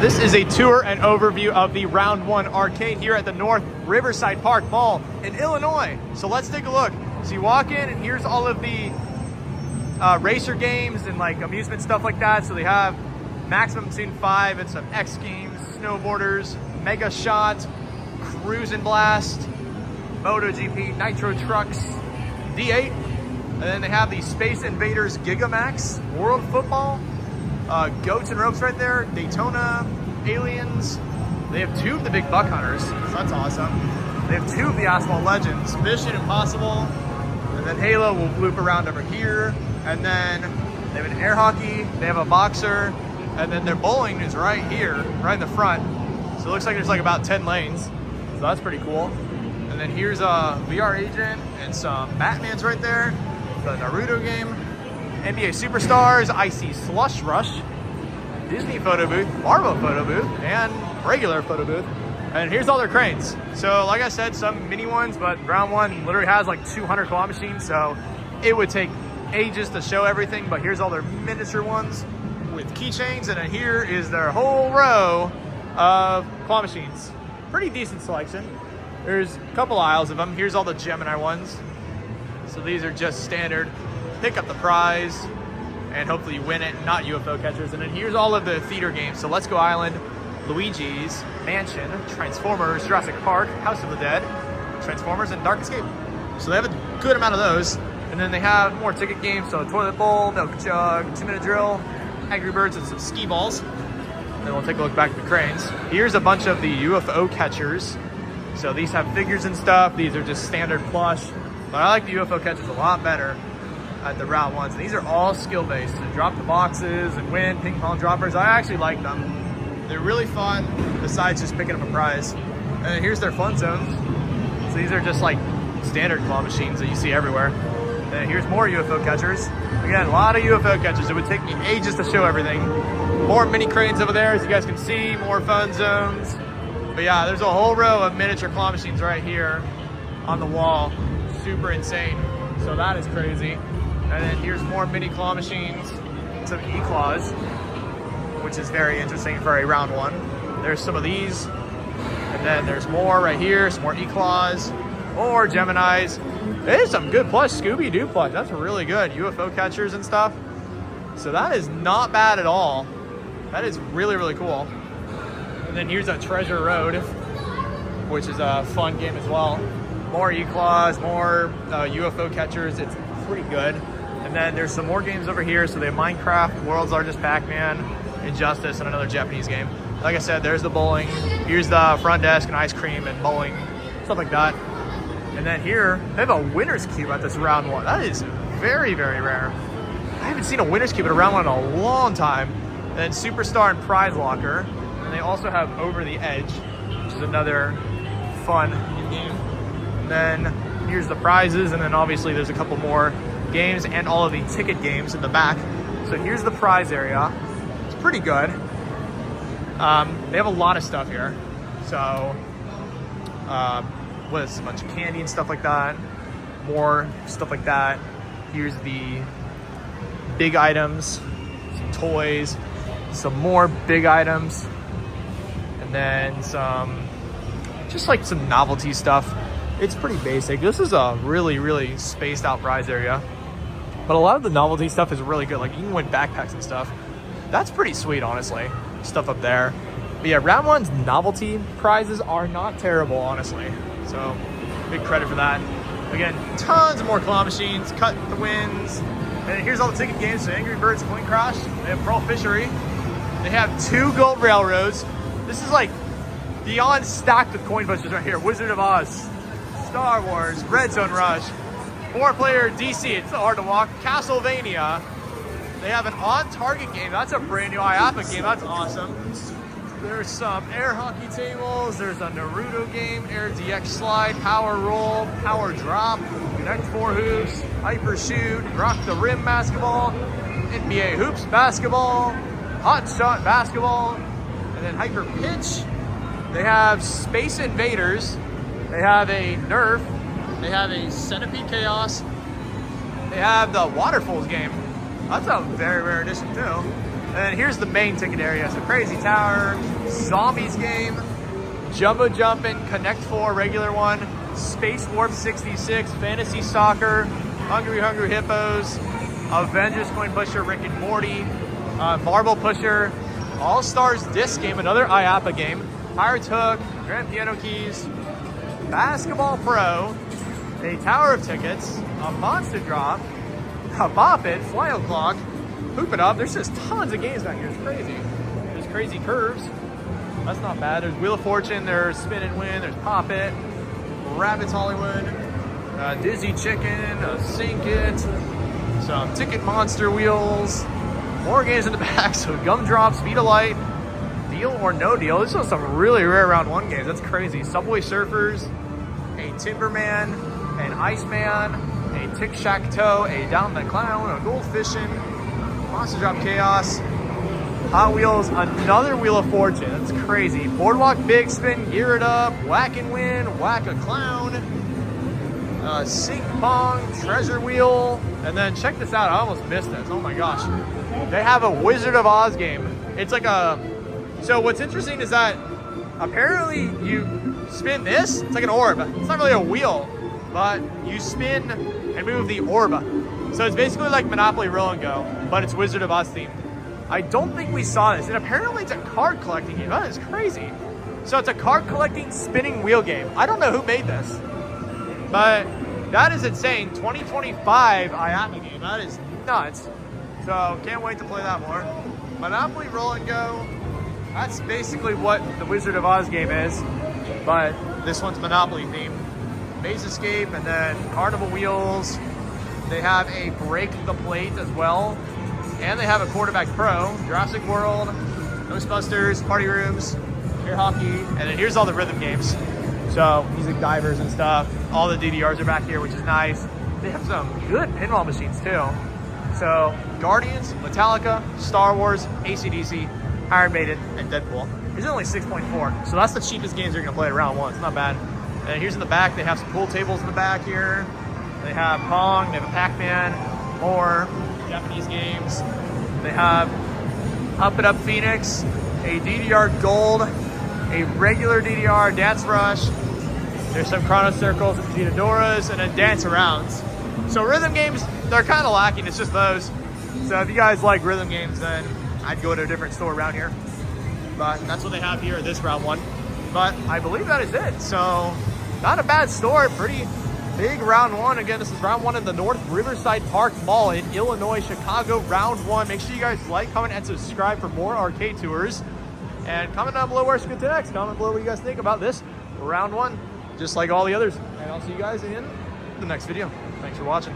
This is a tour and overview of the Round 1 arcade here at the North Riverside Park Mall in Illinois. So let's take a look. So you walk in and here's all of the racer games and like amusement stuff like that. So they have Maximum Scene 5 and some X Games, snowboarders, Mega Shot, Cruise and Blast, MotoGP, Nitro Trucks, D8. And then they have the Space Invaders Gigamax, World Football, Goats and Ropes right there, Daytona, Aliens. They have 2 of the Big Buck Hunters, so that's awesome. They have 2 of the Asphalt Legends, Mission Impossible, and then Halo will loop around over here. And then they have an air hockey, they have a boxer, and then their bowling is right here, right in the front. So it looks like there's like about 10 lanes, so that's pretty cool. And then here's a VR Agent and some Batmans right there, the Naruto game, NBA Superstars, Icy Slush Rush, Disney photo booth, Marvel photo booth, and regular photo booth. And here's all their cranes. So like I said, some mini ones, but Round 1 literally has like 200 claw machines, so it would take ages to show everything, but here's all their miniature ones with keychains, and then here is their whole row of claw machines. Pretty decent selection. There's a couple aisles of them. Here's all the Gemini ones. So these are just standard, pick up the prize, and hopefully you win it, not UFO catchers. And then here's all of the theater games. So Let's Go Island, Luigi's Mansion, Transformers, Jurassic Park, House of the Dead, Transformers, and Dark Escape. So they have a good amount of those. And then they have more ticket games, so Toilet Bowl, Milk Jug, 2-Minute Drill, Angry Birds, and some skee balls. And then we'll take a look back at the cranes. Here's a bunch of the UFO catchers. So these have figures and stuff. These are just standard plush. But I like the UFO catchers a lot better at the Round 1s. These are all skill-based. So drop the boxes and win ping pong droppers. I actually like them. They're really fun, besides just picking up a prize. And then here's their fun zones. So these are just like standard claw machines that you see everywhere. And here's more UFO catchers. Again, a lot of UFO catchers. It would take me ages to show everything. More mini cranes over there, as you guys can see, more fun zones. But yeah, there's a whole row of miniature claw machines right here on the wall. Super insane. So that is crazy. And then here's more mini claw machines, some E-claws, which is very interesting for a Round 1. There's some of these. And then there's more right here, some more E-claws, more Geminis. There's some good plush, Scooby-Doo plush. That's really good. UFO catchers and stuff. So that is not bad at all. That is really, really cool. And then here's a Treasure Road, which is a fun game as well. More E-claws, more UFO catchers. It's pretty good. And then there's some more games over here. So they have Minecraft, World's Largest Pac-Man, Injustice, and another Japanese game. Like I said, there's the bowling. Here's the front desk and ice cream and bowling, stuff like that. And then here, they have a winner's cube at this Round 1. That is very, very rare. I haven't seen a winner's cube at a Round 1 in a long time. And then Superstar and Prize Locker. And they also have Over the Edge, which is another fun game. And then here's the prizes, and then obviously there's a couple more games and all of the ticket games in the back. So here's the prize area. It's pretty good. They have a lot of stuff here. So, what is a bunch of candy and stuff like that, more stuff like that. Here's the big items, some toys, some more big items, and then some, just like some novelty stuff. It's pretty basic. This is a really, really spaced out prize area, but a lot of the novelty stuff is really good. Like you can win backpacks and stuff. That's pretty sweet, honestly, stuff up there. But yeah, Round 1's novelty prizes are not terrible, honestly. So, big credit for that. Again, tons of more claw machines, cut the wins. And here's all the ticket games. So Angry Birds, Coin Crash. They have Pearl Fishery. They have 2 Gold Railroads. This is like beyond stacked with coin pushers right here. Wizard of Oz, Star Wars, Red Zone Rush, 4-player DC. It's so hard to walk. Castlevania. They have an on-target game. That's a brand new IAPA game. That's awesome. There's some air hockey tables. There's a Naruto game, Air DX Slide, Power Roll, Power Drop, Connect 4 Hoops, Hyper Shoot, Rock the Rim Basketball, NBA Hoops Basketball, Hot Shot Basketball, and then Hyper Pitch. They have Space Invaders. They have a Nerf. They have a Centipede Chaos. They have the Waterfalls game. That's a very rare edition too. And then here's the main ticket area. So Crazy Tower, Zombies game, Jumbo Jumpin', Connect 4, regular one, Space Warp 66, Fantasy Soccer, Hungry Hungry Hippos, Avengers Coin Pusher, Rick and Morty, Marble Pusher, All Stars Disc game, another IAPA game, Pirates Hook, Grand Piano Keys, Basketball Pro, a Tower of Tickets, a Monster Drop, a Bop It, Fly O'Clock, Hoop It Up. There's just tons of games back here. It's crazy. There's Crazy Curves. That's not bad. There's Wheel of Fortune. There's Spin and Win. There's Pop It, Rabbits Hollywood, Dizzy Chicken, Sink It, some Ticket Monster Wheels, more games in the back. So Gumdrop, Speed of Light, Deal or No Deal. This is some really rare round one games. That's crazy. Subway Surfers, a Timberman, an Iceman, a Tic Shack Toe, a Down the Clown, a Gold Fishing, Monster Drop Chaos, Hot Wheels, another Wheel of Fortune. That's crazy. Boardwalk Big Spin, Gear It Up, Whack and Win, Whack a Clown, Sink Pong, Treasure Wheel, and then check this out. I almost missed this. Oh my gosh. They have a Wizard of Oz game. It's like a, so what's interesting is that apparently you spin this, it's like an orb. It's not really a wheel, but you spin and move the orb. So it's basically like Monopoly Roll and Go, but it's Wizard of Oz themed. I don't think we saw this, and apparently it's a card collecting game. That is crazy. So it's a card collecting spinning wheel game. I don't know who made this, but that is insane. 2025 IAPA game. That is nuts. So can't wait to play that more. Monopoly Roll and Go. That's basically what the Wizard of Oz game is, but this one's Monopoly themed. Maze Escape, and then Carnival Wheels. They have a Break the Plate as well. And they have a Quarterback Pro, Jurassic World, Ghostbusters, Party Rooms, Air Hockey, and then here's all the rhythm games. So Music Divers and stuff. All the DDRs are back here, which is nice. They have some good pinball machines too. So Guardians, Metallica, Star Wars, AC/DC, Iron Maiden, and Deadpool. These are only 6.4, so that's the cheapest games you're gonna play at round one. It's not bad. And here's in the back, they have some pool tables in the back here. They have Pong, they have a Pac-Man, more Japanese games. They have Up It Up Phoenix, a DDR Gold, a regular DDR Dance Rush. There's some Chrono Circles and Gitadoras, and then Dance Arounds. So rhythm games, they're kind of lacking. It's just those. So if you guys like rhythm games, then I'd go to a different store around here. But that's what they have here at this round one. But I believe that is it. So not a bad store, pretty big round one. Again, this is round one in the North Riverside Park Mall in Illinois, Chicago, round one. Make sure you guys like, comment, and subscribe for more arcade tours. And comment down below where it's good to next. Comment below what you guys think about this round one, just like all the others. And I'll see you guys in the next video. Thanks for watching.